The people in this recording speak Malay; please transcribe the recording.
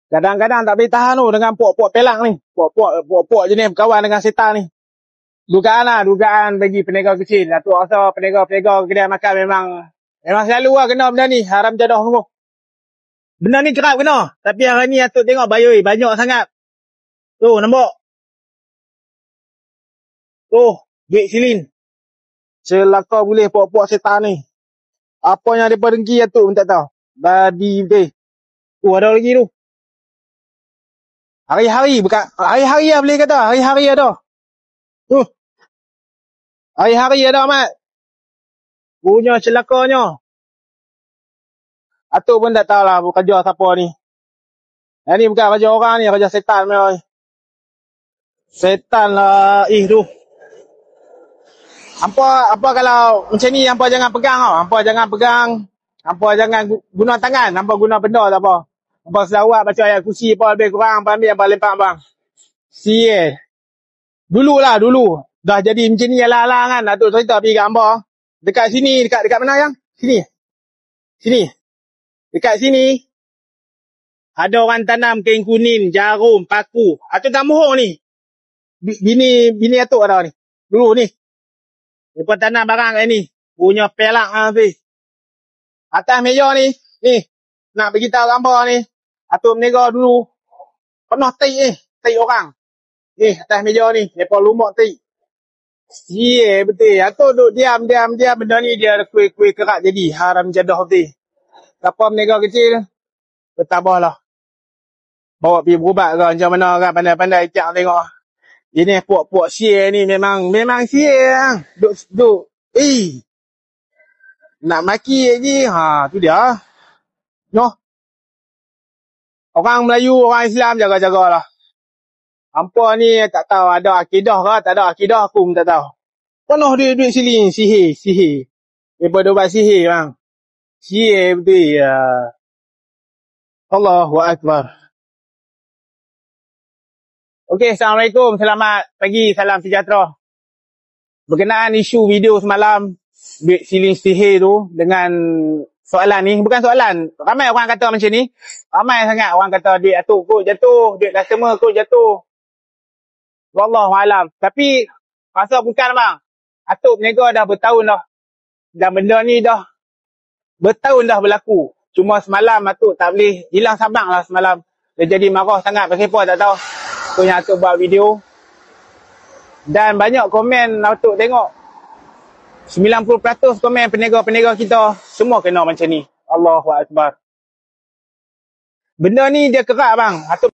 Kadang-kadang tak boleh tahan tu dengan puak-puak pelang ni. Puak-puak jenis berkawan dengan setan ni. Dugaan bagi peniaga kecil. Datuk rasa peniaga-peniaga kedai makan memang selalu lah kena benda ni. Haram jadah semua. Benda ni kerap kena. Tapi hari ni Datuk tengok bayoi banyak sangat. Tu nampak. Tu duit silin. Celaka boleh puak-puak setan ni. Apa yang mereka dengki Datuk pun tak tahu. Babi betul. Ada lagi tu. Hari-hari lah boleh kata. Hari-hari ada. Hari-hari ada Mat. Punya celakanya. Atuk pun tak tahu lah kerja siapa ni. Yang ni bukan kerja orang ni. Kerja setan ni. Setan lah. Tu. Apa kalau macam ni hampa jangan pegang tau. Hampa jangan pegang. Hampa jangan guna tangan. Hampa guna benda tak apa. Hampa selawat baca ayat kursi apa lebih kurang. Hampa ambil hampa lempak bang. Dulu. Dah jadi macam ni lah kan. Datuk cerita pergi kat hampa. Dekat sini. Dekat mana yang? Sini. Dekat sini. Ada orang tanam kain kuning, jarum, paku. Atuk tak bohong ni. Bini Atuk ada ni. Dulu ni. Mereka tanam barang kat ni. Punya pelak habis. Atas meja ni. Ni. Nak beritahu gambar ni. Atuk menega dulu. Penuh tik ni. Tik orang. Ni atas meja ni. Mereka lumak tik. Betul. Atuk duduk diam. Benda ni dia kuih kerak jadi. Haram jadah betul. Siapa menega kecil. Bertabahlah. Bawa pergi berubat ke. Macam mana kan. Pandai-pandai cak tengok. Ini puak-puak sial ni memang sial. Duk. Nak maki lagi. Tu dia. Noh. Orang Melayu, orang Islam jaga-jagalah. Hampa ni tak tahu ada akidah ke, tak ada akidah aku pun tak tahu. Penuh duit silin, sihir. Daripada ubat sihir bang. Sihir betul ya. Allahu Akbar. Okey, Assalamualaikum. Selamat pagi, salam sejahtera. Berkenaan isu video semalam, duit silin sihir tu dengan soalan ni, bukan soalan. Ramai orang kata macam ni. Ramai sangat orang kata duit Atuk kot jatuh, duit customer kot jatuh. Wallahualam. Tapi rasa bukan bang. Atuk berniaga dah bertahun dah. Dan benda ni dah bertahun dah berlaku. Cuma semalam Atuk tak boleh hilang sabang lah semalam. Dia jadi marah sangat. Pasal apa tak tahu. Tu yang Atuk buat video. Dan banyak komen Atuk tengok. 90% komen peniaga-peniaga kita semua kena macam ni. Allahu Akbar. Benda ni dia kerak bang. Atuk